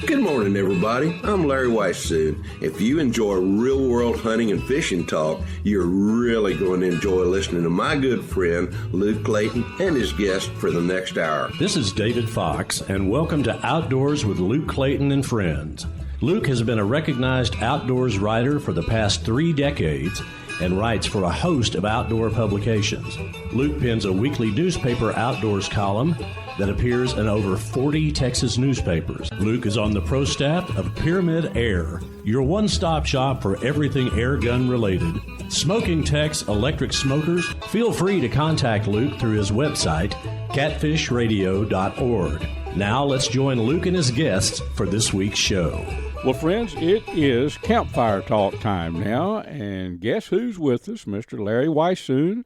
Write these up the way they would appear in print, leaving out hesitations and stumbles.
Good morning, everybody. I'm Larry Weishuhn. If you enjoy real-world hunting and fishing talk, you're really going to enjoy listening to my good friend, Luke Clayton, and his guest for the next hour. This is David Fox, and welcome to Outdoors with Luke Clayton and Friends. Luke has been a recognized outdoors writer for the past 3 decades and writes for a host of outdoor publications. Luke pens a weekly newspaper outdoors column that appears in over 40 Texas newspapers. Luke is on the pro staff of Pyramid Air, your one-stop shop for everything air gun related. Smoking techs, electric smokers, feel free to contact Luke through his website, catfishradio.org. Now let's join Luke and his guests for this week's show. Well, friends, it is campfire talk time now, and guess who's with us? Mr. Larry Weishuhn,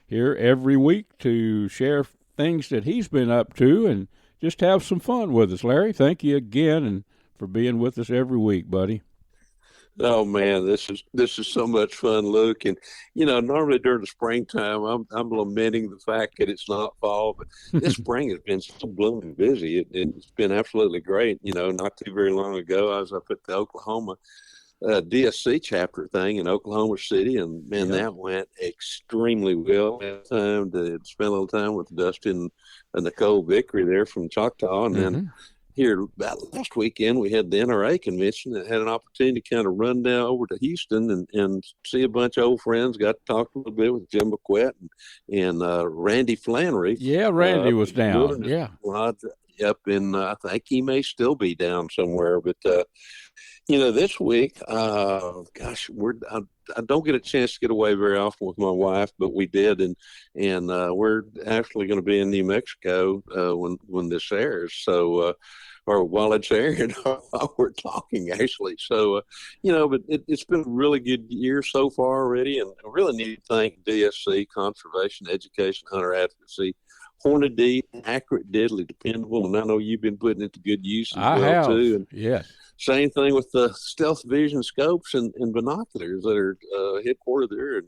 here every week to share things that he's been up to and just have some fun with us. Larry, thank you again and for being with us every week, buddy. Oh man, this is so much fun, Luke. And you know, normally during the springtime, I'm lamenting the fact that it's not fall, but this spring has been so blooming busy. It's been absolutely great. You know, not too very long ago, I was up at the Oklahoma DSC chapter thing in Oklahoma City, and man, that went extremely well. I had time to spend a little time with Dustin and Nicole Vickery there from Choctaw, and then here about last weekend we had the NRA convention and had an opportunity to kind of run down over to Houston and see a bunch of old friends. Got to talk a little bit with Jim McQuett and Randy Flannery. Yeah, Randy was down. Yeah, up in I think he may still be down somewhere, but you know, this week, I don't get a chance to get away very often with my wife, but we did, and we're actually going to be in New Mexico when this airs. So, or while it's airing, while we're talking, actually. So, you know, but it's been a really good year so far already, and I really need to thank DSC, Conservation, Education, Hunter Advocacy, Hornady, accurate, deadly, dependable, and I know you've been putting it to good use as well, too. And yes. Same thing with the Stealth Vision scopes and binoculars that are headquartered there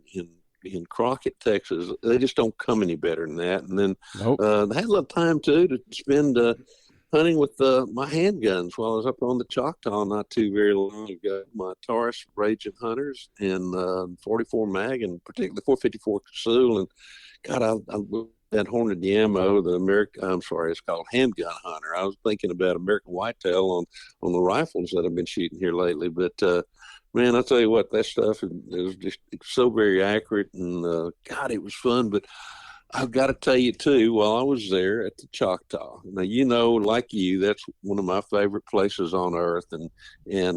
in Crockett, Texas. They just don't come any better than that. And then I had a little time, too, to spend hunting with my handguns while I was up on the Choctaw not too very long ago. My Taurus Raging Hunters and 44 mag and particularly 454 Casull. And God, I that Hornady ammo, it's called Handgun Hunter. I was thinking about American Whitetail on the rifles that I've been shooting here lately. But, man, I'll tell you what, that stuff is just so very accurate. And, God, it was fun. But I've got to tell you, too, while I was there at the Choctaw, now, you know, like you, that's one of my favorite places on earth. And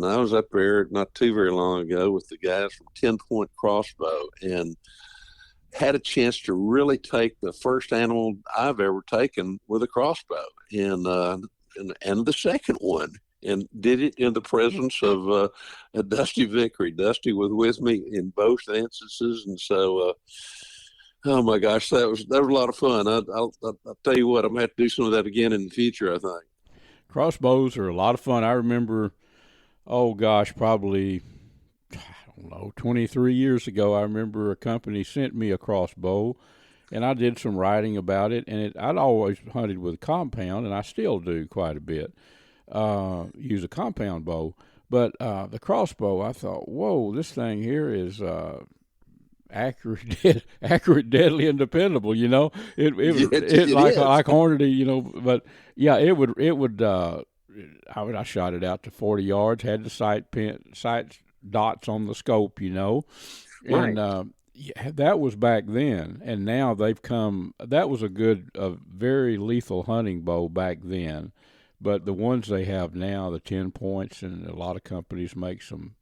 I was up there not too very long ago with the guys from 10 Point Crossbow and had a chance to really take the first animal I've ever taken with a crossbow and the second one, and did it in the presence of Dusty Vickery. Dusty was with me in both instances, and so oh my gosh, that was a lot of fun. I'll tell you what, I'm gonna have to do some of that again in the future, I think. Crossbows are a lot of fun. I remember, probably 23 years ago, I remember a company sent me a crossbow, and I did some writing about it. And I'd always hunted with a compound, and I still do quite a bit, use a compound bow. But the crossbow, I thought, whoa, this thing here is accurate, deadly, and dependable. You know, it like Hornady. You know, but yeah, it would. I shot it out to 40 yards. Had the sight dots on the scope, you know, and that was back then. And now they've come. That was a very lethal hunting bow back then, but the ones they have now, the 10 points, and a lot of companies make some.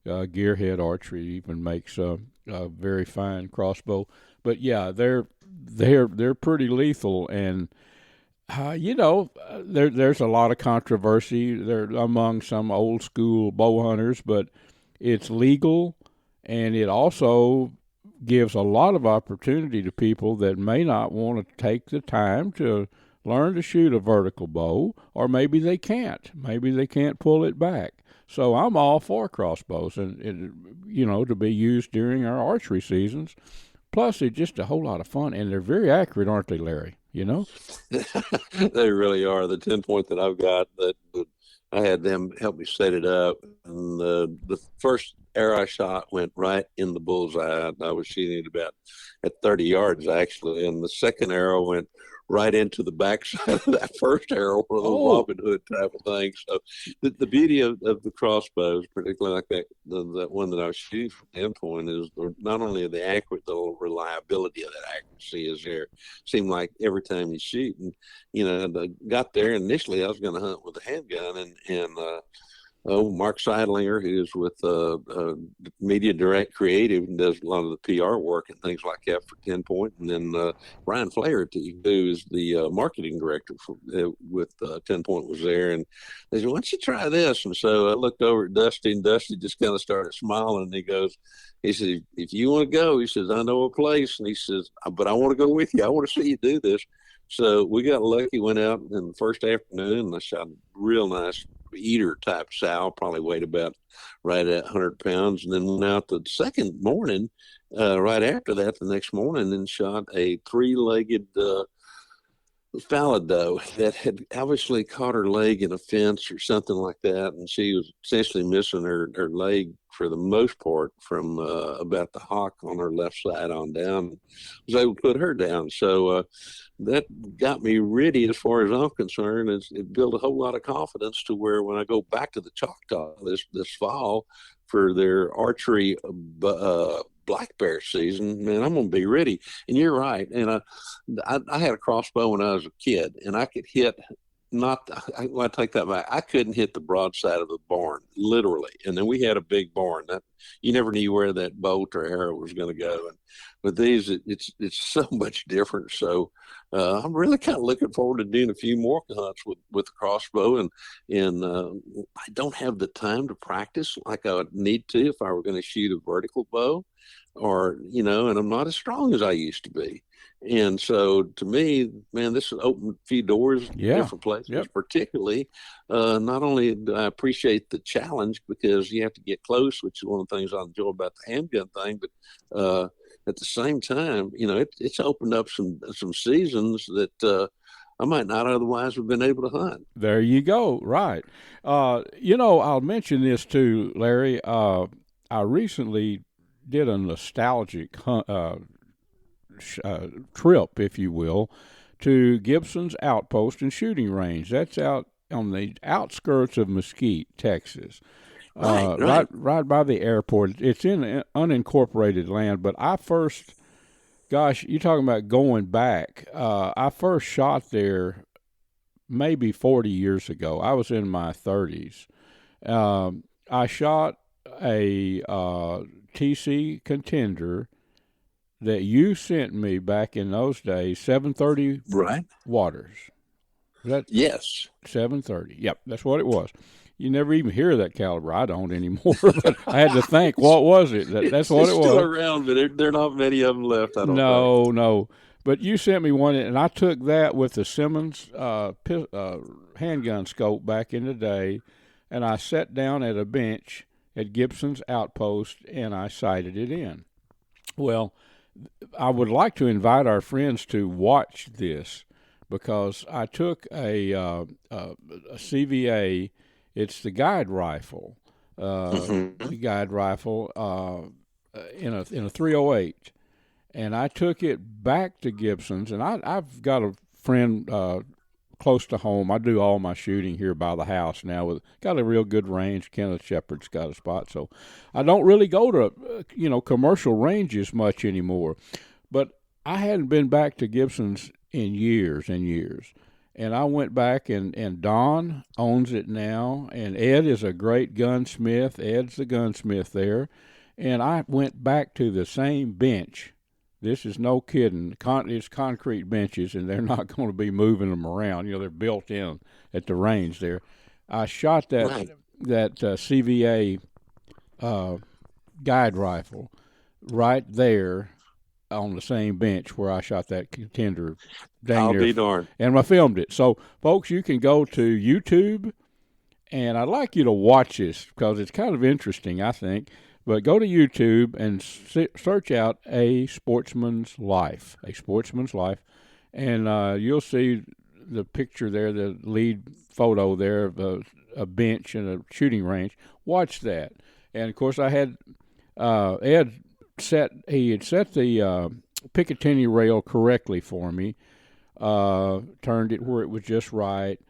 Gearhead Archery even makes a very fine crossbow, but yeah, they're pretty lethal. And you know, there's a lot of controversy there among some old school bow hunters, but it's legal, and it also gives a lot of opportunity to people that may not want to take the time to learn to shoot a vertical bow, or maybe they can't. Maybe they can't pull it back. So I'm all for crossbows, and you know, to be used during our archery seasons. Plus, it's just a whole lot of fun, and they're very accurate, aren't they, Larry? you know? They really are. The 10-point that I've got, that I had them help me set it up, and the first arrow I shot went right in the bullseye. I was shooting it about at 30 yards actually, and the second arrow went right into the backside of that first arrow, one of the Robin Hood type of thing. So the beauty of the crossbows, particularly like that one that I was shooting from 10-point, is not only the accurate, the reliability of that accuracy is there. Seemed like every time you shoot, and I got there, and initially I was going to hunt with a handgun, and Mark Seidlinger, who's with Media Direct Creative and does a lot of the PR work and things like that for 10-point, and then Brian Flaherty, who is the marketing director with 10-point, was there, and they said, "Why don't you try this?" And so I looked over at Dusty, and Dusty just kind of started smiling, and he says, "If you want to go," he says, "I know a place," and he says, "But I want to go with you. I want to see you do this." So we got lucky, went out in the first afternoon, and I shot a real nice eater type sow, probably weighed about right at 100 pounds, and then went out the second morning, right after that, the next morning, and shot a 3-legged fallow doe that had obviously caught her leg in a fence or something like that, and she was essentially missing her leg for the most part from about the hock on her left side on down. Was able to put her down, so that got me ready as far as I'm concerned. It built a whole lot of confidence to where when I go back to the Choctaw this fall for their archery black bear season, man, I'm going to be ready. And you're right. And I had a crossbow when I was a kid, and I could hit I take that back. I couldn't hit the broadside of the barn, literally. And then we had a big barn that you never knew where that bolt or arrow was going to go. And with these, it's so much different. So I'm really kind of looking forward to doing a few more hunts with the crossbow. And I don't have the time to practice like I would need to if I were going to shoot a vertical bow, or and I'm not as strong as I used to be. And so to me, man, this has opened a few doors in different places, particularly. Not only do I appreciate the challenge because you have to get close, which is one of the things I enjoy about the handgun thing, but at the same time, it's opened up some seasons that I might not otherwise have been able to hunt. There you go. Right. I'll mention this too, Larry. I recently did a nostalgic trip, if you will, to Gibson's Outpost and Shooting Range. That's out on the outskirts of Mesquite, Texas. Right by the airport. It's in unincorporated land, but you're talking about going back. I first shot there maybe 40 years ago. I was in my 30s. I shot a TC Contender that you sent me back in those days, 730 waters. Yes. 730. Yep, that's what it was. You never even hear that caliber. I don't anymore. But I had to think, what was it? That's what it was. It's still around, but there are not many of them left, I don't think. No. But you sent me one, and I took that with the Simmons handgun scope back in the day, and I sat down at a bench at Gibson's Outpost, and I sighted it in. Well, I would like to invite our friends to watch this because I took a CVA. It's the guide rifle, in a 308, and I took it back to Gibson's. And I've got a friend close to home. I do all my shooting here by the house now. Got a real good range. Kenneth Shepard's got a spot, so I don't really go to commercial ranges much anymore. But I hadn't been back to Gibson's in years and years, and I went back and Don owns it now, and Ed is a great gunsmith. Ed's the gunsmith there, and I went back to the same bench. This is no kidding. It's concrete benches, and they're not going to be moving them around. They're built in at the range there. I shot that CVA guide rifle right there on the same bench where I shot that Contender. I'll be darned. And I filmed it. So, folks, you can go to YouTube, and I'd like you to watch this because it's kind of interesting, I think. But go to YouTube and search out A Sportsman's Life, and you'll see the picture there, the lead photo there of a bench and a shooting range. Watch that. And of course, I had Ed set the Picatinny rail correctly for me, turned it where it was just right,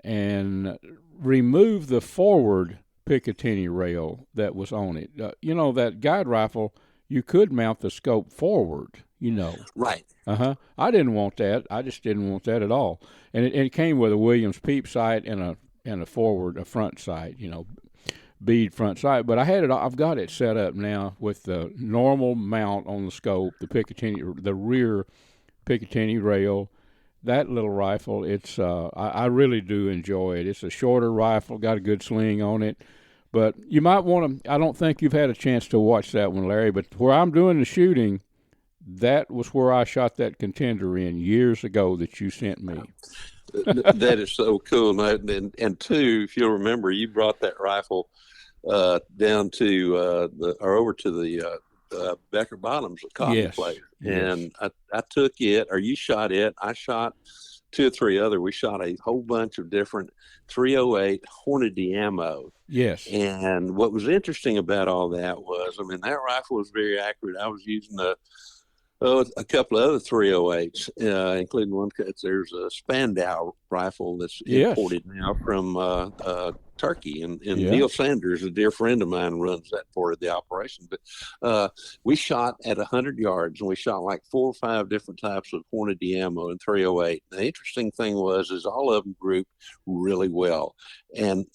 and removed the forward Picatinny rail that was on it. That guide rifle, you could mount the scope forward, Right. I didn't want that. I just didn't want that at all. And it came with a Williams peep sight and a front sight, bead front sight. But I've got it set up now with the normal mount on the scope, the rear Picatinny rail. That little rifle, it's I really do enjoy it. It's a shorter rifle, got a good sling on it. But you might want to, I don't think you've had a chance to watch that one, Larry, but where I'm doing the shooting, that was where I shot that contender in years ago that you sent me. That is so cool. And two, if you'll remember, you brought that rifle down to over to the Becker Bottoms coffee place. And I took it, or you shot it. I shot 2 or 3 other. We shot a whole bunch of different 308 Hornady ammo. Yes. And what was interesting about all that was, that rifle was very accurate. I was using a couple of other 308s, including one. There's a Spandau rifle that's imported now from Turkey, and Neil Sanders, a dear friend of mine, runs that part of the operation. But we shot at 100 yards, and we shot like 4 or 5 different types of Hornady ammo in 308. The interesting thing is all of them grouped really well. And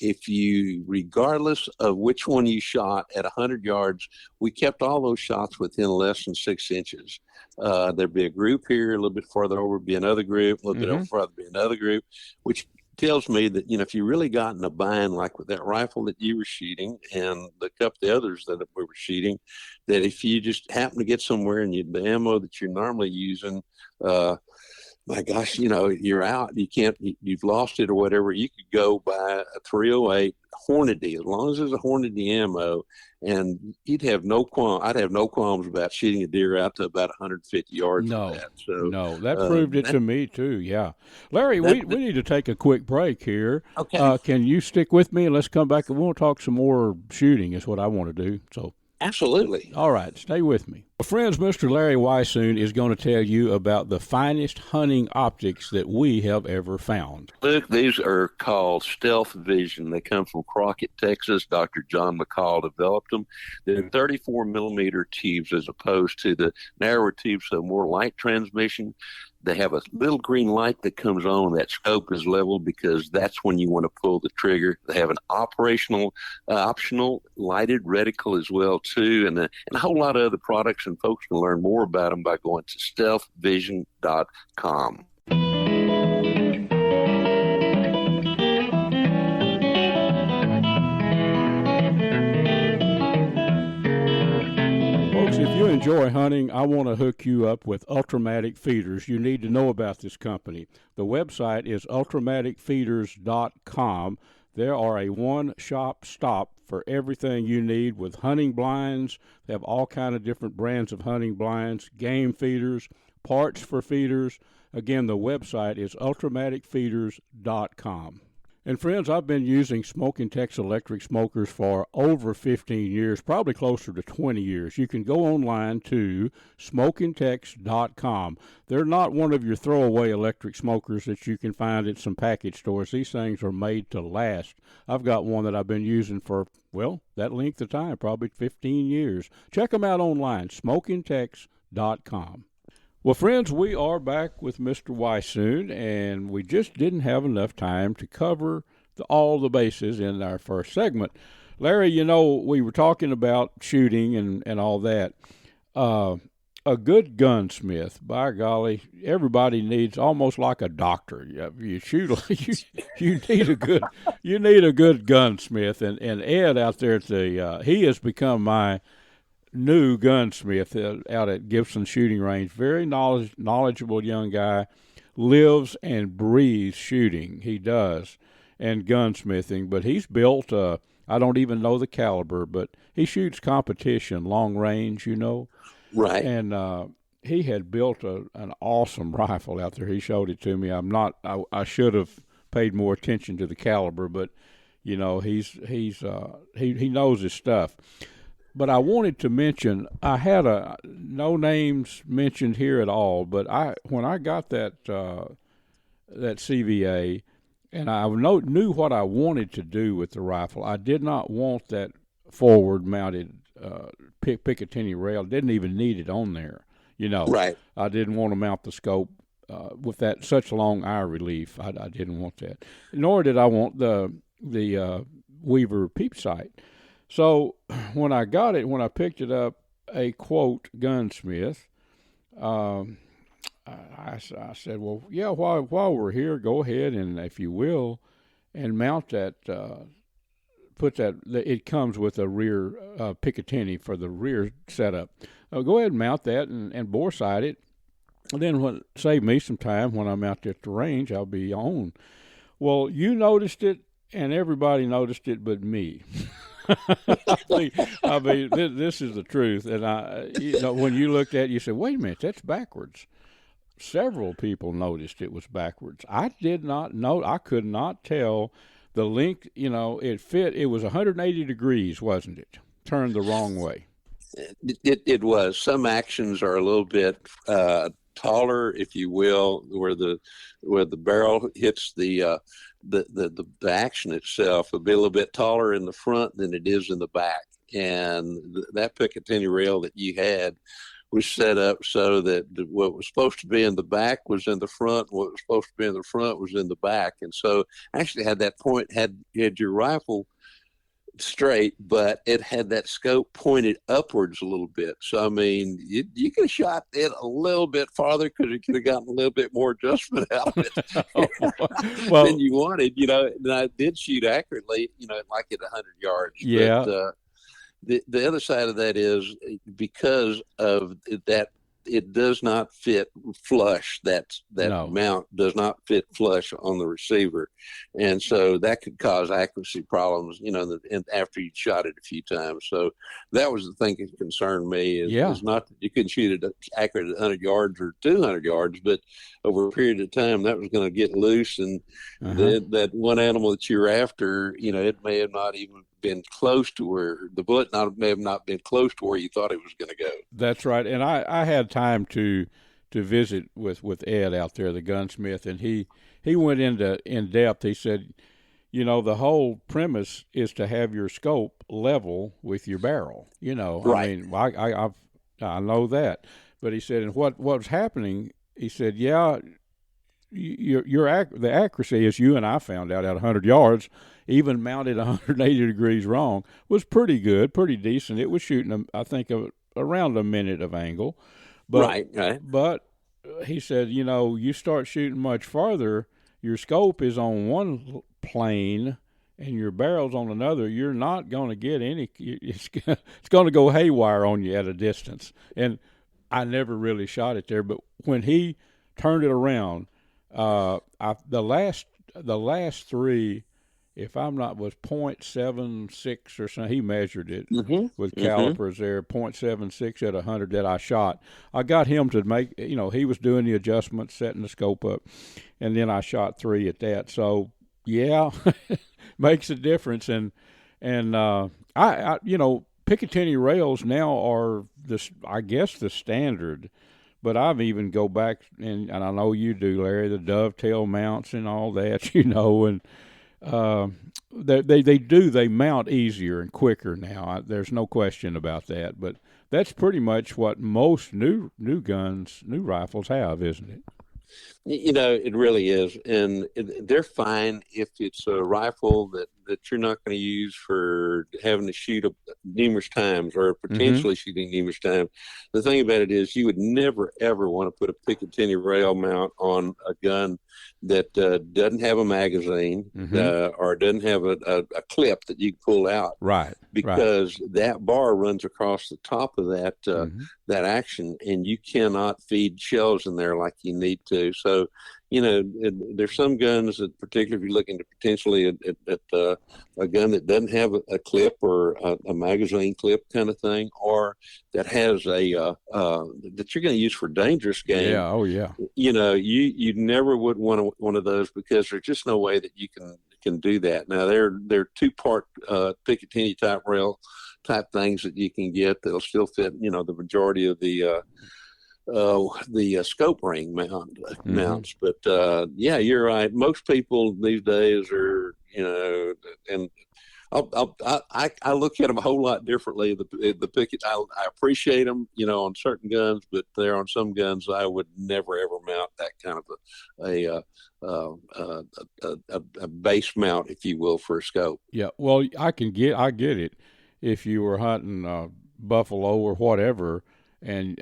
regardless of which one you shot at 100 yards, we kept all those shots within less than 6 inches. There'd be a group here, a little bit farther over, be another group, a little bit over farther, be another group, which tells me that, if you really got in a bind, like with that rifle that you were shooting and the couple of the others that we were shooting, that if you just happen to get somewhere and the ammo that you're normally using, my gosh, you're out, you've lost it or whatever, you could go buy a 308 Hornady, as long as there's a Hornady ammo, and I'd have no qualms about shooting a deer out to about 150 yards. That proved it to me too. Yeah. Larry, we need to take a quick break here. Okay. Can you stick with me and let's come back and we'll talk some more shooting is what I want to do. So absolutely. All right, stay with me. Well, friends, Mr. Larry Weishuhn is going to tell you about the finest hunting optics that we have ever found. Luke, these are called Stealth Vision. They come from Crockett, Texas. Dr. John McCall developed them. They're 34 millimeter tubes as opposed to the narrower tubes, so more light transmission. They have a little green light that comes on. That scope is leveled because that's when you want to pull the trigger. They have an optional lighted reticle as well too, and a whole lot of other products. And folks can learn more about them by going to stealthvision.com. If you enjoy hunting, I want to hook you up with Ultramatic Feeders. You need to know about this company. The website is ultramaticfeeders.com. There are a one-shop stop for everything you need with hunting blinds. They have all kind of different brands of hunting blinds, game feeders, parts for feeders. Again, the website is ultramaticfeeders.com. And friends, I've been using Smoking Tex electric smokers for over 15 years, probably closer to 20 years. You can go online to smokingtex.com. They're not one of your throwaway electric smokers that you can find at some package stores. These things are made to last. I've got one that I've been using for, that length of time, probably 15 years. Check them out online, smokingtex.com. Well, friends, we are back with Mr. Weishuhn, and we just didn't have enough time to cover all the bases in our first segment. Larry, we were talking about shooting and all that. A good gunsmith, by golly, everybody needs, almost like a doctor. You shoot, you need a good gunsmith, and Ed out there he has become my new gunsmith out at Gibson Shooting Range. Very knowledgeable young guy, lives and breathes shooting. He does, and gunsmithing. But he's built I don't even know the caliber, but he shoots competition, long range, Right. And he had built an awesome rifle out there. He showed it to me. I should have paid more attention to the caliber, but he knows his stuff. But I wanted to mention, I had no names mentioned here at all, but when I got that CVA, and I knew what I wanted to do with the rifle. I did not want that forward-mounted Picatinny rail. Didn't even need it on there, Right. I didn't want to mount the scope with that such long eye relief. I didn't want that. Nor did I want the Weaver peep sight. So when I picked it up, a quote gunsmith, I said, well, yeah, while we're here, go ahead and, if you will, and mount that, it comes with a rear Picatinny for the rear setup. Go ahead and mount that and bore sight it. And then save me some time when I'm out there at the range, I'll be on. Well, you noticed it, and everybody noticed it but me. I mean, this is the truth. And when you looked at it, you said, wait a minute, that's backwards. Several people noticed it was backwards. I did not know. I could not tell the length. It fit. It was 180 degrees, wasn't it? Turned the wrong way. It was. Some actions are a little bit taller, if you will, where the barrel hits the action itself. It'll be a little bit taller in the front than it is in the back. And that Picatinny rail that you had was set up so that what was supposed to be in the back was in the front. What was supposed to be in the front was in the back. And so actually had that point, had your rifle straight, but it had that scope pointed upwards a little bit. So, I mean, you could have shot it a little bit farther because you could have gotten a little bit more adjustment out of it than you wanted, And I did shoot accurately, like at 100 yards. Yeah. But, the other side of that is because of that, it does not fit flush. That mount does not fit flush on the receiver, and so that could cause accuracy problems. And after you shot it a few times, so that was the thing that concerned me. Is not that you couldn't shoot it accurate at 100 yards or 200 yards, but over a period of time that was going to get loose, and that one animal that you're after, it may have not even been close to where the bullet may have not been close to where you thought it was going to go. That's right. And I had time to visit with Ed out there, the gunsmith, and he went in depth. He said, the whole premise is to have your scope level with your barrel. Right. I mean, I know that, but he said, and what was happening? He said, yeah, the accuracy, as you and I found out at 100 yards, even mounted 180 degrees wrong, was pretty good, pretty decent. It was shooting, I think, around a minute of angle. But, right. But he said, you start shooting much farther, your scope is on one plane and your barrel's on another. You're not going to get any. It's going to go haywire on you at a distance. And I never really shot it there, but when he turned it around, the last three, if I'm not, was 0.76 or something. He measured it with calipers there, 0.76 at 100 that I shot. I got him to make, he was doing the adjustments, setting the scope up, and then I shot 3 at that. So, yeah, makes a difference. And I Picatinny rails now are, I guess, the standard. But I've even go back, and I know you do, Larry, the dovetail mounts and all that, and they mount easier and quicker now. There's no question about that. But that's pretty much what most new rifles have, isn't it? It really is, and they're fine if it's a rifle that you're not going to use for having to shoot numerous times or potentially shooting numerous times. The thing about it is you would never, ever want to put a Picatinny rail mount on a gun that doesn't have a magazine or doesn't have a clip that you can pull out. Right. Because that bar runs across the top of that action, and you cannot feed shells in there like you need to. So there's some guns that, particularly if you're looking to potentially at a gun that doesn't have a clip or a magazine clip kind of thing, or that has that you're going to use for dangerous game. Yeah. Oh yeah. You never would want one of those, because there's just no way that you can do that. Now they're 2-part Picatinny type rail type things that you can get that'll still fit, the majority of the scope ring mounts. But yeah, you're right. Most people these days are, and I look at them a whole lot differently. The Picket, I appreciate them, on certain guns, but there on some guns I would never ever mount that kind of a base mount, if you will, for a scope. Yeah, well, I get it. If you were hunting buffalo or whatever, and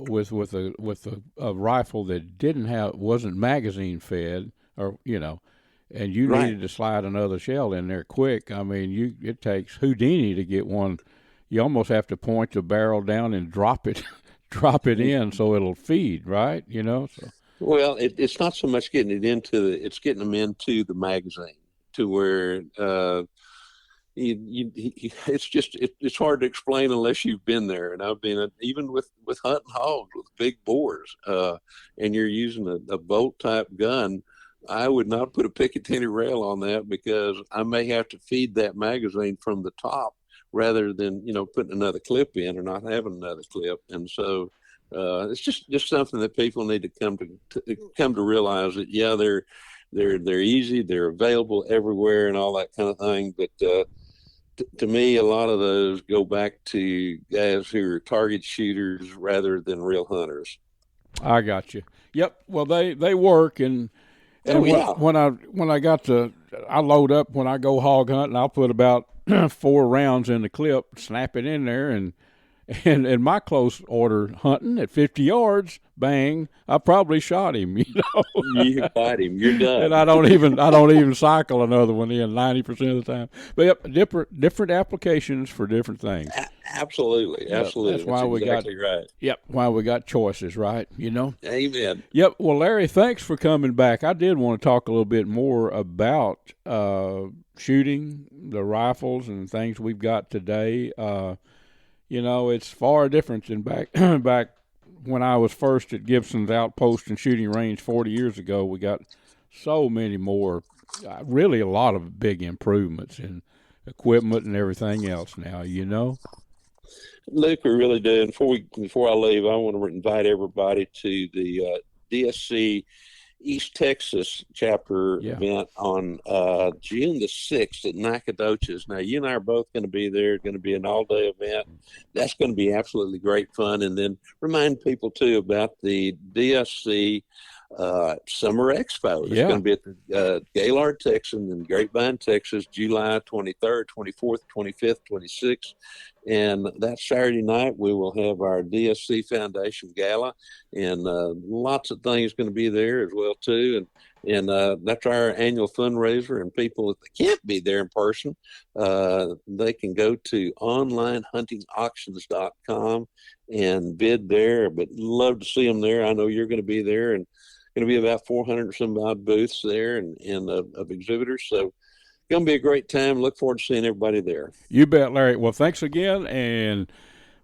with a rifle that wasn't magazine fed, or and you needed to slide another shell in there quick. I mean, it takes Houdini to get one. You almost have to point the barrel down and drop it in so it'll feed, right? So. Well, it's not so much getting it it's getting them into the magazine to where it's hard to explain unless you've been there. And I've been even with hunting hogs with big bores, and you're using a bolt type gun. I would not put a Picatinny rail on that, because I may have to feed that magazine from the top rather than putting another clip in or not having another clip. And so it's just something that people need to come to realize that they're easy, they're available everywhere and all that kind of thing. But to me, a lot of those go back to guys who are target shooters rather than real hunters. I got you. Yep. Well, they work, and when I load up when I go hog hunting, I'll put about 4 rounds in the clip, snap it in there, and in my close order hunting at 50 yards, bang, I probably shot him. You got him. You're done. And I don't even cycle another one in 90% of the time. But yep, different applications for different things. Absolutely. That's why we exactly right. Yep, why we got choices, right? Amen. Yep. Well, Larry, thanks for coming back. I did want to talk a little bit more about shooting, the rifles and things we've got today. It's far different than back when I was first at Gibson's Outpost and Shooting Range 40 years ago. We got so many more, really a lot of big improvements in equipment and everything else now, Luke, we really do. And before I leave, I want to invite everybody to the DSC East Texas chapter event on June the 6th at Nacogdoches. Now, you and I are both going to be there. It's going to be an all-day event. That's going to be absolutely great fun. And then remind people, too, about the DSC Summer Expo. It's going to be at the Gaylord Texan in Grapevine, Texas, July 23rd, 24th, 25th, 26th. And that Saturday night, we will have our DSC Foundation Gala, and lots of things going to be there as well, too. And that's our annual fundraiser. And people, if they can't be there in person, they can go to onlinehuntingauctions.com and bid there. But love to see them there. I know you're going to be there, and going to be about 400 or some odd booths there and of exhibitors. So going to be a great time. Look forward to seeing everybody there. You bet, Larry. Well, thanks again, and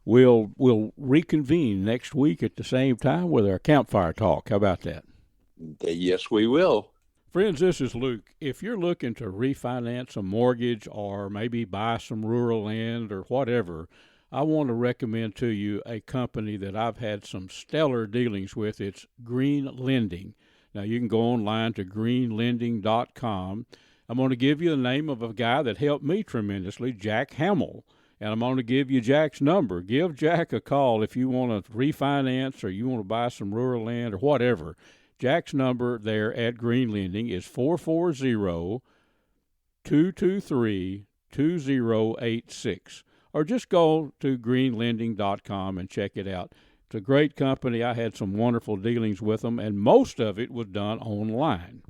we'll reconvene next week at the same time with our campfire talk. How about that? Yes, we will. Friends, this is Luke. If you're looking to refinance a mortgage or maybe buy some rural land or whatever, I want to recommend to you a company that I've had some stellar dealings with. It's Green Lending. Now, you can go online to greenlending.com. I'm going to give you the name of a guy that helped me tremendously, Jack Hamill, and I'm going to give you Jack's number. Give Jack a call if you want to refinance or you want to buy some rural land or whatever. Jack's number there at Green Lending is 440-223-2086. Or just go to greenlending.com and check it out. It's a great company. I had some wonderful dealings with them, and most of it was done online.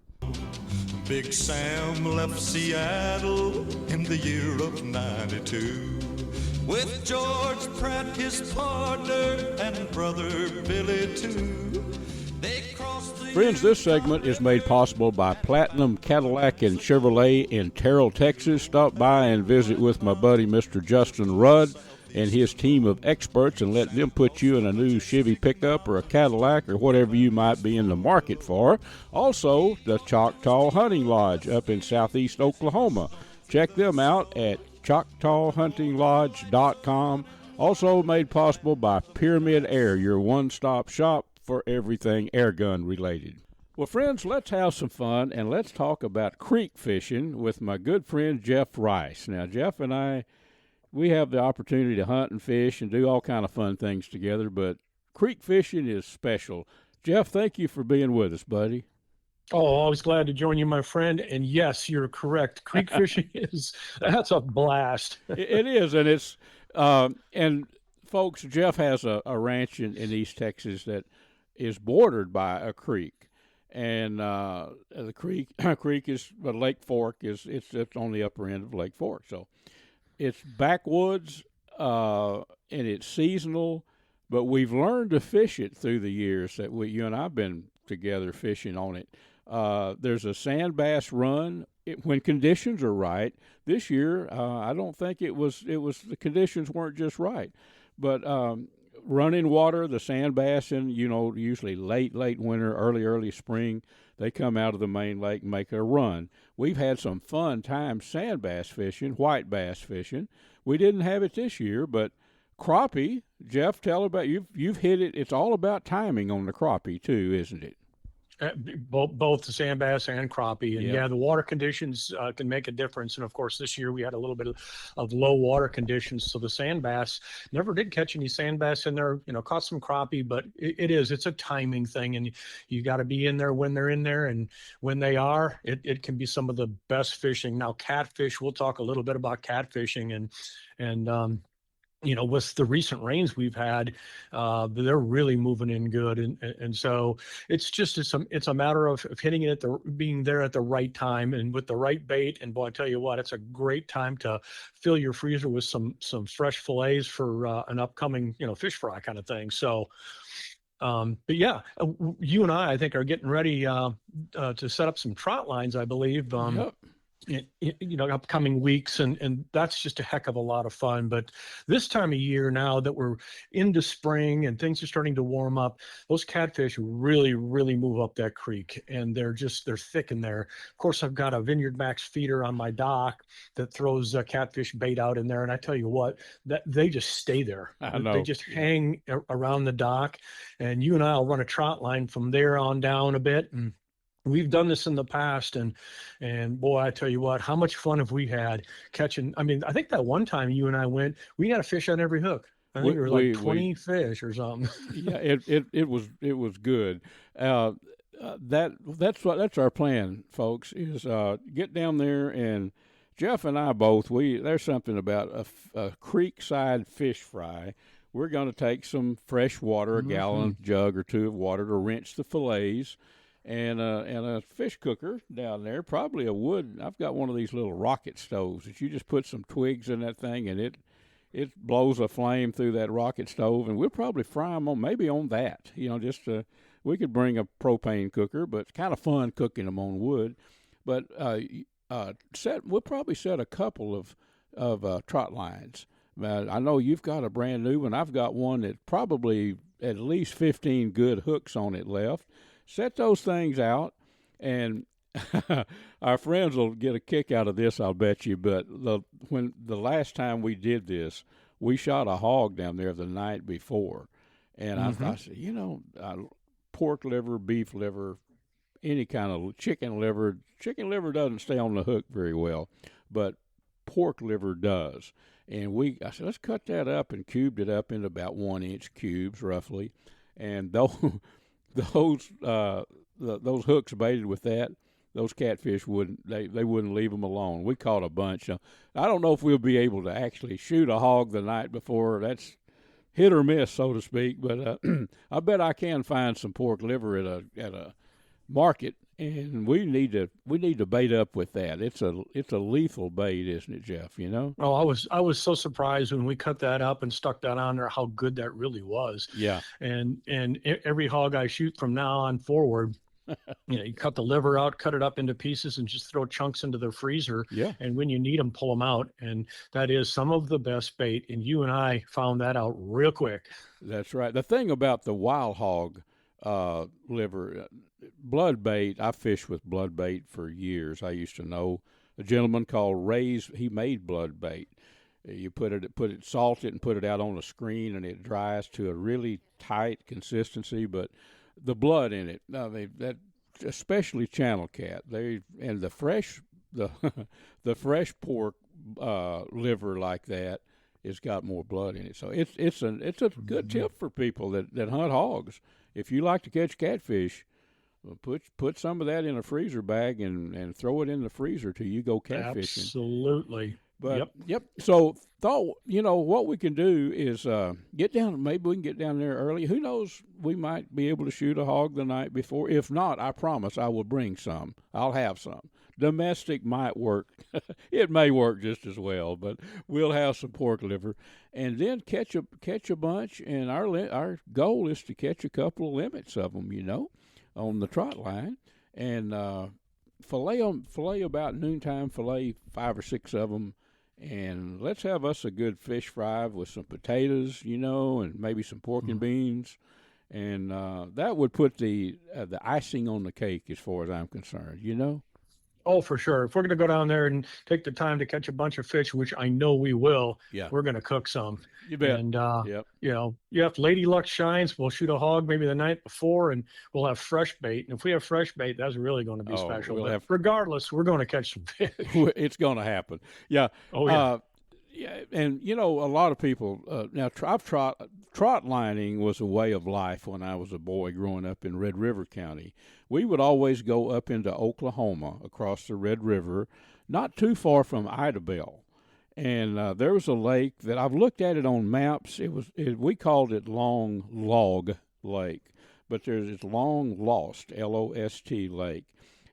Big Sam left Seattle in the year of 92 with George Pratt, his partner, and brother Billy, too. They crossed the Friends, this segment is made possible by Platinum Cadillac and Chevrolet in Terrell, Texas. Stop by and visit with my buddy, Mr. Justin Rudd, and his team of experts, and let them put you in a new Chevy pickup or a Cadillac or whatever you might be in the market for. Also, the Choctaw Hunting Lodge up in southeast Oklahoma. Check them out at ChoctawHuntingLodge.com. Also made possible by Pyramid Air, your one-stop shop for everything airgun related. Well, friends, let's have some fun, and let's talk about creek fishing with my good friend Jeff Rice. Now, Jeff and I, we have the opportunity to hunt and fish and do all kind of fun things together, but creek fishing is special. Jeff, thank you for being with us, buddy. Oh, always glad to join you, my friend. And yes, you're correct. Creek fishing that's a blast. It is, and it's and folks, Jeff has a ranch in East Texas that is bordered by a creek, and the creek is Lake Fork it's on the upper end of Lake Fork, so it's backwoods and it's seasonal, but we've learned to fish it through the years that you and I've been together fishing on it. There's a sand bass run when conditions are right. This year, I don't think it was the conditions weren't just right, but running water, the sand bass in, usually late winter, early spring, they come out of the main lake and make a run. We've had some fun times sand bass fishing, white bass fishing. We didn't have it this year, but crappie, Jeff, tell about you've hit it. It's all about timing on the crappie too, isn't it? Both the sand bass and crappie, and the water conditions can make a difference. And of course, this year we had a little bit of low water conditions, so the sand bass never did catch any sand bass in there. Caught some crappie, but it's a timing thing, and you got to be in there when they're in there, and when they are, it can be some of the best fishing. Now, catfish, we'll talk a little bit about catfishing, and with the recent rains we've had, they're really moving in good, and so it's a matter of hitting it being there at the right time and with the right bait. And boy, I tell you what, it's a great time to fill your freezer with some fresh fillets for an upcoming fish fry kind of thing. So. But yeah, you and I think are getting ready to set up some trot lines, I believe. Yep. Upcoming weeks, and that's just a heck of a lot of fun. But this time of year, now that we're into spring and things are starting to warm up, those catfish really move up that creek, and they're thick in there. Of course, I've got a Vineyard Max feeder on my dock that throws catfish bait out in there, and I tell you what, that they just stay there. I know. They just hang around the dock, and you and I'll run a trot line from there on down a bit, and we've done this in the past, and boy, I tell you what, how much fun have we had catching? I mean, I think that one time you and I went, we had a fish on every hook. I think there were like 20 fish or something. Yeah, it was good. That's our plan, folks. Is get down there, and Jeff and I both. There's something about a creekside fish fry. We're going to take some fresh water, a gallon jug or two of water to rinse the fillets. And a fish cooker down there, probably a wood. I've got one of these little rocket stoves that you just put some twigs in that thing, and it blows a flame through that rocket stove, and we'll probably fry them on that. We could bring a propane cooker, but it's kind of fun cooking them on wood. But we'll probably set a couple of trot lines. I know you've got a brand new one. I've got one that probably at least 15 good hooks on it left. Set those things out, and our friends will get a kick out of this, I'll bet you. But when the last time we did this, we shot a hog down there the night before, and I said, pork liver, beef liver, any kind of chicken liver. Chicken liver doesn't stay on the hook very well, but pork liver does. And I said, let's cut that up, and cubed it up into about 1-inch cubes roughly, and those hooks baited with that, those catfish wouldn't leave them alone. We caught a bunch. I don't know if we'll be able to actually shoot a hog the night before. That's hit or miss, so to speak. But I bet I can find some pork liver at a market, and we need to bait up with that. It's a lethal bait, isn't it, Jeff? Oh, I was so surprised when we cut that up and stuck that on there, how good that really was. Yeah. And every hog I shoot from now on forward, You cut the liver out, cut it up into pieces, and just throw chunks into the freezer. Yeah. And when you need them, pull them out. And that is some of the best bait. And you and I found that out real quick. That's right. The thing about the wild hog liver, blood bait, I fished with blood bait for years. I used to know a gentleman called Ray's. He made blood bait. You put it, salt it, and put it out on a screen, and it dries to a really tight consistency. But the blood in it, that especially channel cat, and the fresh the fresh pork liver like that, it's got more blood in it. So it's a good tip for people that hunt hogs. If you like to catch catfish, put some of that in a freezer bag and throw it in the freezer till you go catfishing. Absolutely. But yep. So what we can do is get down. Maybe we can get down there early. Who knows? We might be able to shoot a hog the night before. If not, I promise I will bring some. I'll have some. Domestic might work. It may work just as well, but we'll have some pork liver, and then catch a bunch. And our goal is to catch a couple of limits of them, on the trot line, and fillet about noontime. Fillet 5 or 6 of them. And let's have us a good fish fry with some potatoes, and maybe some pork and beans. And that would put the icing on the cake as far as I'm concerned, Oh, for sure. If we're going to go down there and take the time to catch a bunch of fish, which I know we will, we're going to cook some. You bet. And, if Lady Luck shines, we'll shoot a hog maybe the night before, and we'll have fresh bait. And if we have fresh bait, that's really going to be special. Regardless, we're going to catch some fish. It's going to happen. Yeah. Oh, yeah. Yeah, and a lot of people now trot lining was a way of life when I was a boy growing up in Red River County. We would always go up into Oklahoma across the Red River, not too far from Idabel, and there was a lake that I've looked at it on maps. We called it Long Log Lake, but there's this Long Lost Lost Lake.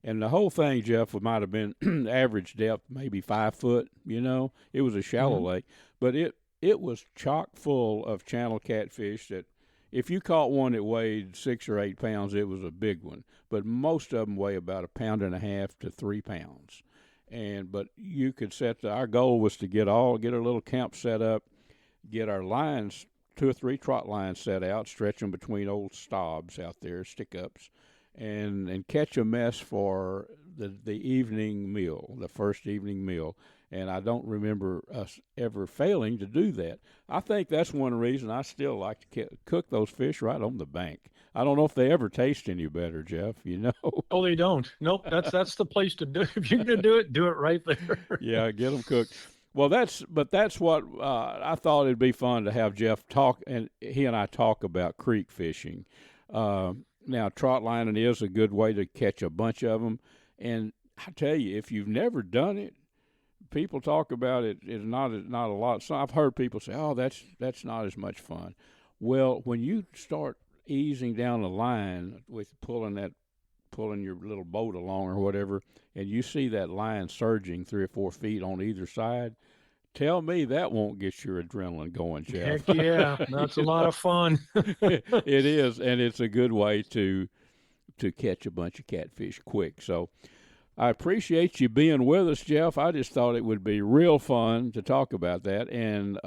And the whole thing, Jeff, might have been average depth, maybe 5 foot, It was a shallow lake. But it was chock full of channel catfish that if you caught one that weighed 6 or 8 pounds, it was a big one. But most of them weigh about 1.5 pounds to 3 pounds. But you could our goal was to get a little camp set up, get our lines, 2 or 3 trot lines set out, stretch them between old stobs out there, stick-ups, and catch a mess for the evening meal, the first evening meal. And I don't remember us ever failing to do that. I think that's one reason I still like to cook those fish right on the bank. I don't know if they ever taste any better, Jeff, Oh, they don't. Nope, that's the place to do it. If you're going to do it right there. Yeah, get them cooked. Well, that's what I thought it'd be fun to have Jeff talk, and he and I talk about creek fishing. Now, trot lining is a good way to catch a bunch of them. And I tell you, if you've never done it, people talk about it. It's not a lot. So I've heard people say, "Oh, that's not as much fun." Well, when you start easing down the line with pulling your little boat along or whatever, and you see that line surging 3 or 4 feet on either side, tell me that won't get your adrenaline going, Jeff. Heck yeah, that's a lot of fun. It is, and it's a good way to catch a bunch of catfish quick. So I appreciate you being with us, Jeff. I just thought it would be real fun to talk about that, and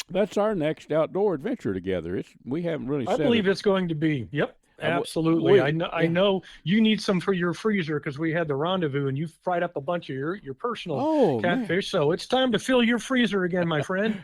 that's our next outdoor adventure together. We haven't really. I believe it's going to be. Yep. Absolutely. I know you need some for your freezer because we had the rendezvous and you fried up a bunch of your personal catfish. Man. So it's time to fill your freezer again, my friend.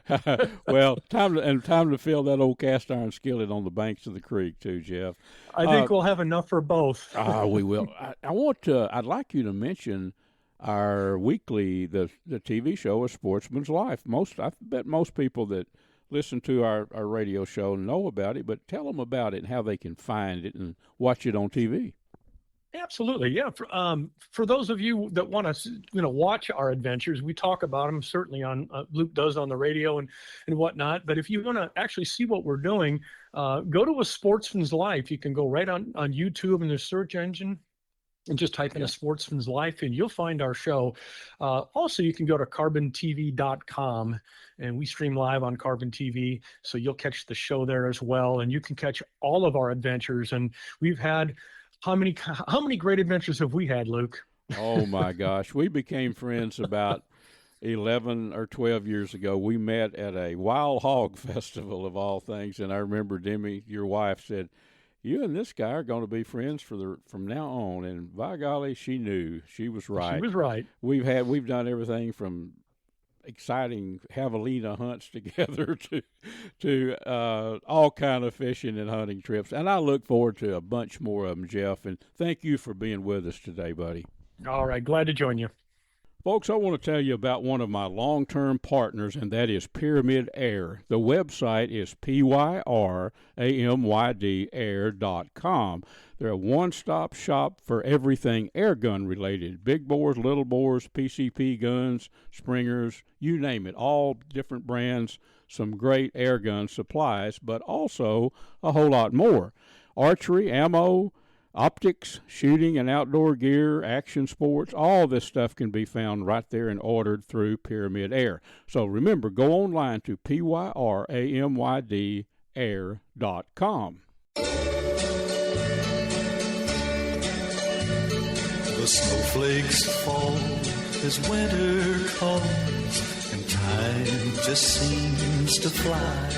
Well, time to fill that old cast iron skillet on the banks of the creek too, Jeff. I think we'll have enough for both. We will. I'd like you to mention our weekly, the TV show, A Sportsman's Life. I bet most people that listen to our radio show know about it, but tell them about it and how they can find it and watch it on TV. Absolutely. Yeah. For those of you that want to, watch our adventures, we talk about them certainly on Luke does on the radio and whatnot. But if you want to actually see what we're doing, go to A Sportsman's Life. You can go right on YouTube in the search engine and just type in A Sportsman's Life and you'll find our show. Also, you can go to carbontv.com and we stream live on Carbon TV. So you'll catch the show there as well. And you can catch all of our adventures. And we've had How many great adventures have we had, Luke? Oh my gosh, we became friends about 11 or 12 years ago. We met at a wild hog festival of all things, and I remember Demi, your wife, said, "You and this guy are going to be friends from now on." And by golly, she knew. She was right. She was right. We've done everything from exciting javelina hunts together to all kind of fishing and hunting trips. And I look forward to a bunch more of them, Jeff. And thank you for being with us today, buddy. All right, glad to join you. Folks, I want to tell you about one of my long-term partners, and that is Pyramid Air. The website is pyramayd.com. They're a one-stop shop for everything airgun related. Big bores, little bores, PCP guns, springers, you name it. All different brands, some great airgun supplies, but also a whole lot more. Archery, ammo, optics, shooting and outdoor gear, action sports, all this stuff can be found right there and ordered through Pyramid Air. So remember, go online to pyramayd.com. The snowflakes fall as winter comes, and time just seems to fly.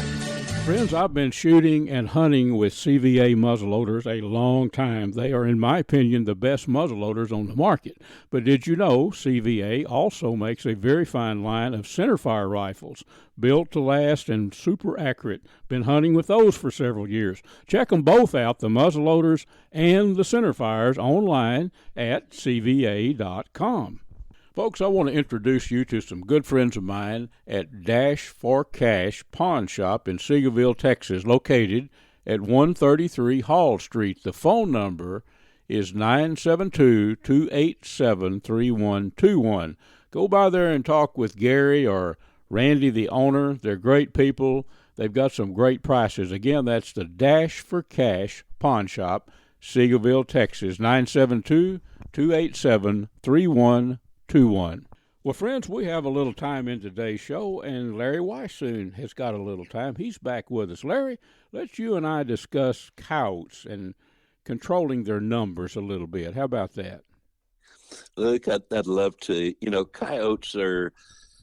Friends, I've been shooting and hunting with CVA muzzleloaders a long time. They are, in my opinion, the best muzzleloaders on the market. But did you know CVA also makes a very fine line of centerfire rifles, built to last and super accurate? Been hunting with those for several years. Check them both out, the muzzleloaders and the centerfires, online at cva.com. Folks, I want to introduce you to some good friends of mine at Dash for Cash Pawn Shop in Seagoville, Texas, located at 133 Hall Street. The phone number is 972-287-3121. Go by there and talk with Gary or Randy, the owner. They're great people. They've got some great prices. Again, that's the Dash for Cash Pawn Shop, Seagoville, Texas, 972-287-3121. Well, friends, we have a little time in today's show, and Larry Weishuhn has got a little time. He's back with us. Larry, let's you and I discuss coyotes and controlling their numbers a little bit. How about that? Look, I'd love to. You know, coyotes are,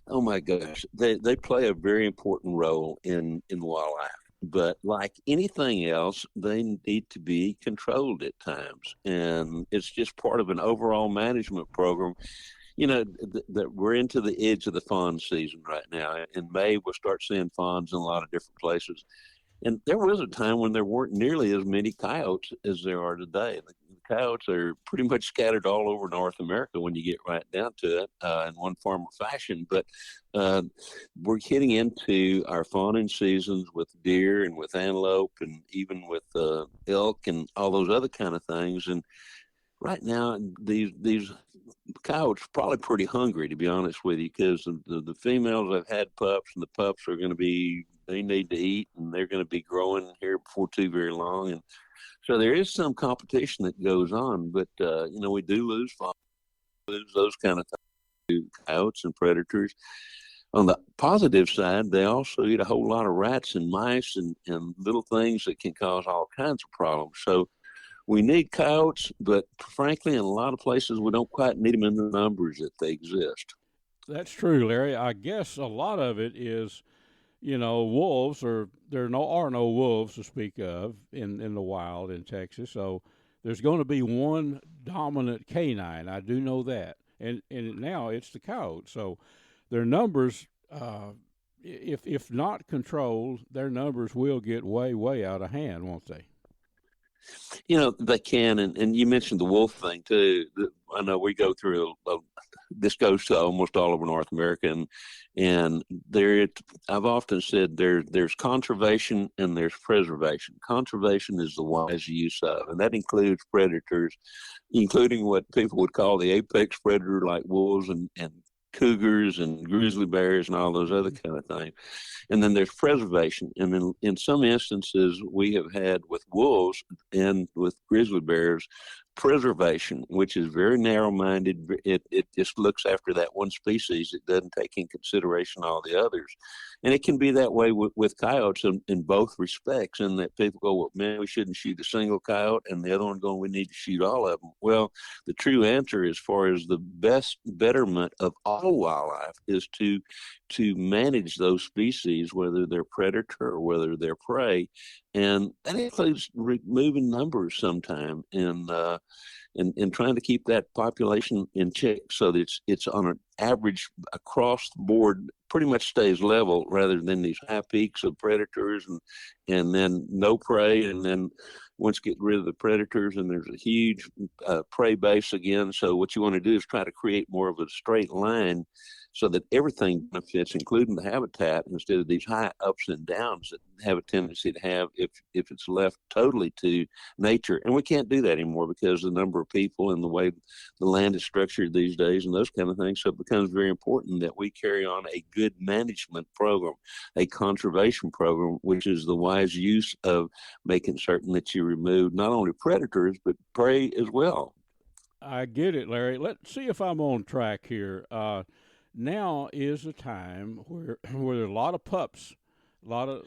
oh my gosh, they play a very important role in wildlife. But like anything else, they need to be controlled at times. And it's just part of an overall management program. You know, that we're into the edge of the fawn season right now. In May, we'll start seeing fawns in a lot of different places. And there was a time when there weren't nearly as many coyotes as there are today. The coyotes are pretty much scattered all over North America when you get right down to it, in one form or fashion. But we're getting into our fawning seasons with deer and with antelope and even with elk and all those other kind of things. And right now, these coyotes are probably pretty hungry, to be honest with you, because the females have had pups, and the pups are going to be, they need to eat, and they're going to be growing here before too very long. And so there is some competition that goes on, but, you know, we do lose those kind of things to coyotes and predators. On the positive side, they also eat a whole lot of rats and mice and little things that can cause all kinds of problems. So we need coyotes, but frankly, in a lot of places, we don't quite need them in the numbers that they exist. That's true, Larry. I guess a lot of it is, you know, wolves, or there are no wolves to speak of in the wild in Texas. So there's going to be one dominant canine. I do know that. And now it's the coyote. So their numbers, if not controlled, their numbers will get way, way out of hand, won't they? You know, they can, and you mentioned the wolf thing too. I know we go through this goes to almost all over North America, and there, I've often said there's conservation and there's preservation. Conservation is the wise use of, and that includes predators, including what people would call the apex predator, like wolves and cougars and grizzly bears and all those other kind of things. And then there's preservation. And in some instances, we have had with wolves and with grizzly bears preservation, which is very narrow-minded. It just looks after that one species. It doesn't take in consideration all the others. And it can be that way with coyotes in both respects, in that people go, well, man, we shouldn't shoot a single coyote, and the other one going, we need to shoot all of them. Well, the true answer as far as the best betterment of all wildlife is to manage those species, whether they're predator or whether they're prey. And that includes removing numbers sometime and trying to keep that population in check so that it's on an average across the board, pretty much stays level, rather than these high peaks of predators and then no prey. And then once you get rid of the predators, and there's a huge prey base again. So what you want to do is try to create more of a straight line so that everything benefits, including the habitat, instead of these high ups and downs that have a tendency to have if it's left totally to nature. And we can't do that anymore because of the number of people and the way the land is structured these days and those kind of things. So it becomes very important that we carry on a good management program, a conservation program, which is the wise use of making certain that you remove not only predators, but prey as well. I get it, Larry. Let's see if I'm on track here. Now is a time where there are a lot of pups, a lot of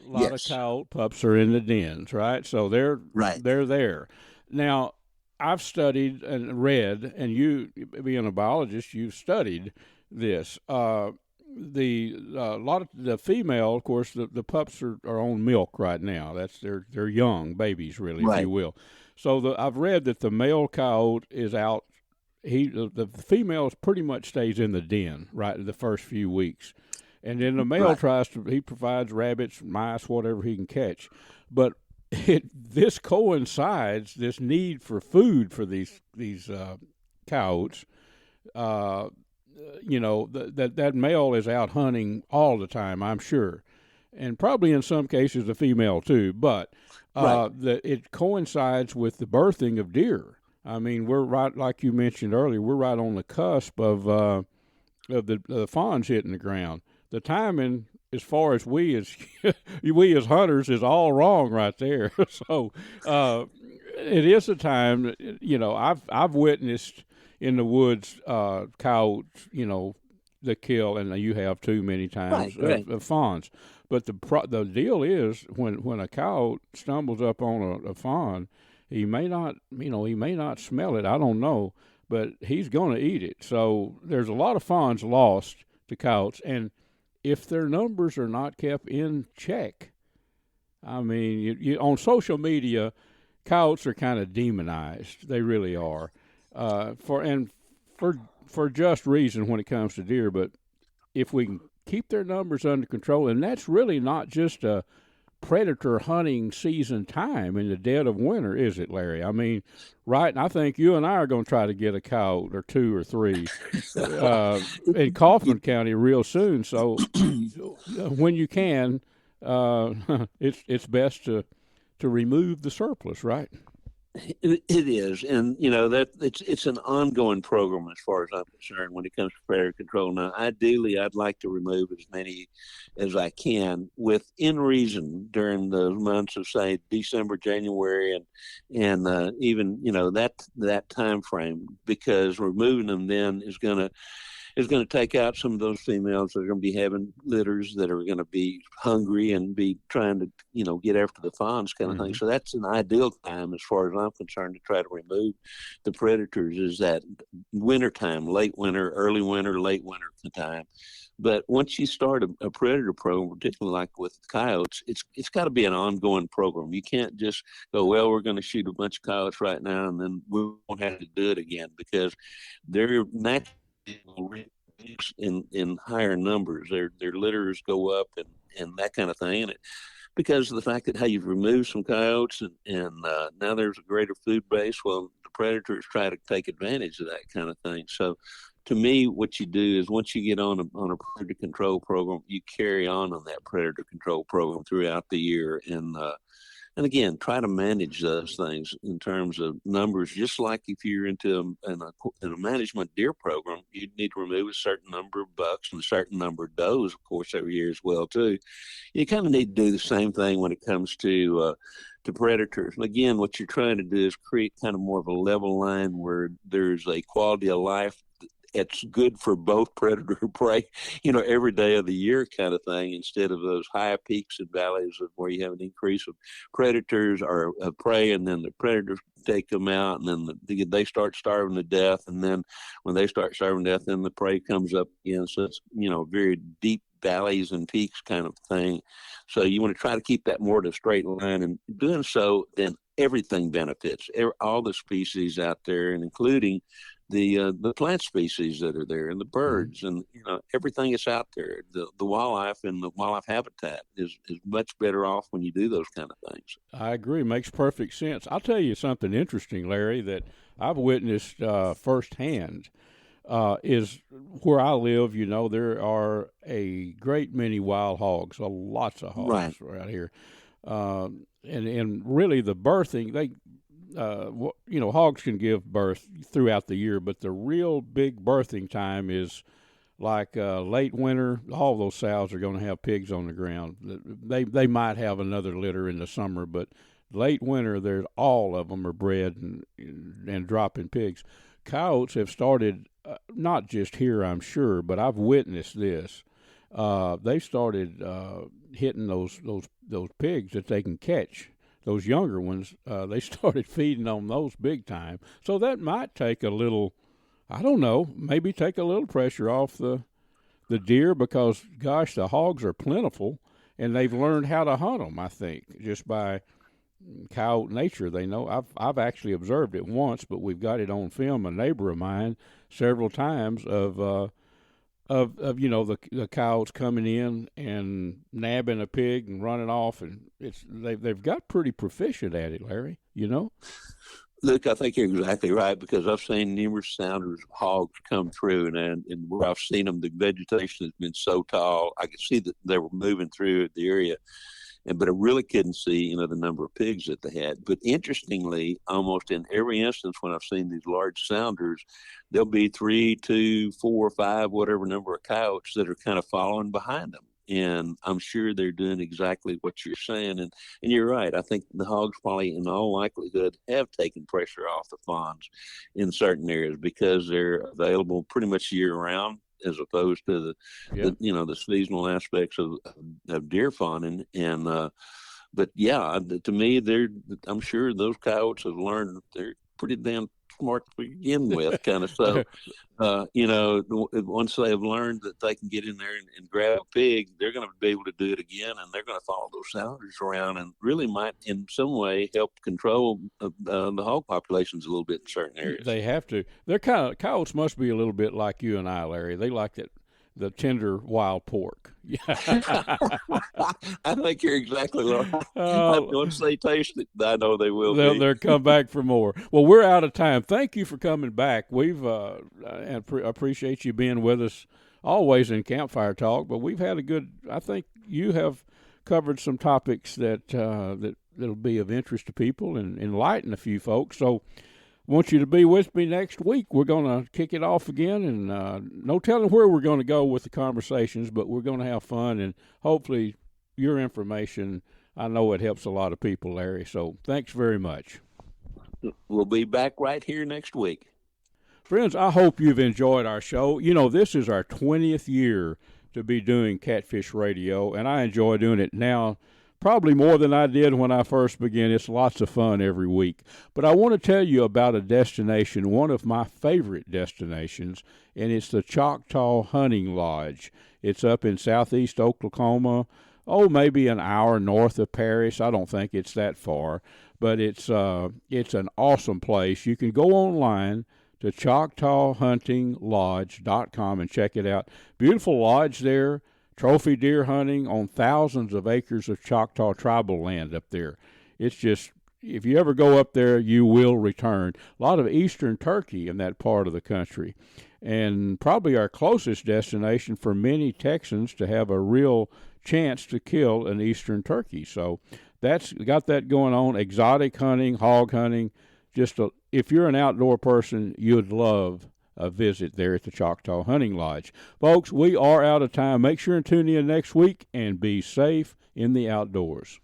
coyote pups are in the dens, right? So they're there. Now, I've studied and read, and you, being a biologist, you've studied this. A lot of the female, of course, the pups are on milk right now. That's they're young babies, really, if you will. So I've read that the male coyote is out. The female pretty much stays in the den the first few weeks, and then the male he provides rabbits, mice, whatever he can catch. But this coincides, this need for food for these coyotes. That male is out hunting all the time, I'm sure, and probably in some cases the female too. But it coincides with the birthing of deer. I mean, we're right, like you mentioned earlier, we're right on the cusp of the fawns hitting the ground. The timing, as far as we as hunters, is all wrong right there. So it is a time. I've witnessed in the woods coyotes, that kill, and you have too many times of fawns. But the deal is when a coyote stumbles up on a fawn, he may not smell it. I don't know, but he's going to eat it. So there's a lot of fawns lost to coyotes, and if their numbers are not kept in check, I mean, you on social media, coyotes are kind of demonized. They really are, for just reason when it comes to deer. But if we can keep their numbers under control, and that's really not just a predator hunting season time in the dead of winter, is it, Larry? I mean, and I think you and I are going to try to get a coyote or two or three in Kaufman County real soon. So when you can, it's best to remove the surplus, right? It is, and that it's an ongoing program as far as I'm concerned when it comes to predator control. Now, ideally, I'd like to remove as many as I can within reason during the months of, say, December, January, and even that time frame, because removing them then is going to take out some of those females that are going to be having litters, that are going to be hungry and be trying to, get after the fawns kind of thing. So that's an ideal time, as far as I'm concerned, to try to remove the predators, is that winter time, late winter, early winter, late winter time. But once you start a predator program, particularly like with coyotes, it's got to be an ongoing program. You can't just go, well, we're going to shoot a bunch of coyotes right now and then we won't have to do it again, because they're naturally in higher numbers. Their litters go up and that kind of thing. And because of the fact that how you've removed some coyotes and now there's a greater food base, well, the predators try to take advantage of that kind of thing. So to me, what you do is once you get on a predator control program, you carry on that predator control program throughout the year. And again, try to manage those things in terms of numbers. Just like if you're into a management deer program, you need to remove a certain number of bucks and a certain number of does, of course, every year as well too. You kind of need to do the same thing when it comes to to predators. And again, what you're trying to do is create kind of more of a level line where there's a quality of life it's good for both predator and prey, every day of the year kind of thing, instead of those high peaks and valleys of where you have an increase of predators or prey, and then the predators take them out, and then they start starving to death. And then when they start starving to death, then the prey comes up again. So it's, very deep valleys and peaks kind of thing. So you want to try to keep that more to a straight line, and doing so, then everything benefits. All the species out there, and including the plant species that are there, and the birds, and everything that's out there. The wildlife and the wildlife habitat is much better off when you do those kind of things. I agree. Makes perfect sense. I'll tell you something interesting, Larry, that I've witnessed firsthand. Is where I live, there are a great many wild hogs, lots of hogs right here. And really the birthing, hogs can give birth throughout the year, but the real big birthing time is like late winter. All those sows are going to have pigs on the ground. They might have another litter in the summer, but late winter, all of them are bred and dropping pigs. Coyotes have started, not just here, I'm sure, but I've witnessed this. They started hitting those pigs that they can catch. Those younger ones, they started feeding on those big time. So that might take a little, I don't know, maybe take a little pressure off the deer, because, gosh, the hogs are plentiful, and they've learned how to hunt them, I think, just by coyote nature. They know. I've actually observed it once, but we've got it on film. A neighbor of mine several times of the coyotes coming in and nabbing a pig and running off, and they've got pretty proficient at it, Larry. Look, I think you're exactly right, because I've seen numerous sounders of hogs come through, and where I've seen them, the vegetation has been so tall, I could see that they were moving through the area. But I really couldn't see, the number of pigs that they had. But interestingly, almost in every instance when I've seen these large sounders, there'll be 3, 2, 4, 5, whatever number of coyotes that are kind of following behind them. And I'm sure they're doing exactly what you're saying. And you're right. I think the hogs probably, in all likelihood, have taken pressure off the fawns in certain areas, because they're available pretty much year round, as opposed to the seasonal aspects of deer fawning. And but yeah, to me, I'm sure those coyotes have learned they're pretty damn smart to begin with, kind of. So once they have learned that they can get in there and grab a pig, they're going to be able to do it again, and they're going to follow those sounders around, and really might in some way help control the hog populations a little bit in certain areas. They have to. Coyotes must be a little bit like you and I, Larry. They like the tender wild pork. Yeah. I think you're exactly right. Once they taste it, I know they will. They'll come back for more. Well, we're out of time. Thank you for coming back. We've appreciate you being with us always in Campfire Talk. But we've had a good. I think you have covered some topics that'll be of interest to people and enlighten a few folks. So, want you to be with me next week. We're going to kick it off again, and no telling where we're going to go with the conversations, but we're going to have fun, and hopefully your information, I know it helps a lot of people, Larry. So thanks very much. We'll be back right here next week. Friends, I hope you've enjoyed our show. This is our 20th year to be doing Catfish Radio, and I enjoy doing it now probably more than I did when I first began. It's lots of fun every week. But I want to tell you about a destination, one of my favorite destinations, and it's the Choctaw Hunting Lodge. It's up in southeast Oklahoma, maybe an hour north of Paris. I don't think it's that far, but it's an awesome place. You can go online to ChoctawHuntingLodge.com and check it out. Beautiful lodge there. Trophy deer hunting on thousands of acres of Choctaw tribal land up there. It's just, if you ever go up there, you will return. A lot of eastern turkey in that part of the country. And probably our closest destination for many Texans to have a real chance to kill an eastern turkey. So that's got that going on. Exotic hunting, hog hunting. If you're an outdoor person, you'd love a visit there at the Choctaw Hunting Lodge. Folks, we are out of time. Make sure and tune in next week and be safe in the outdoors.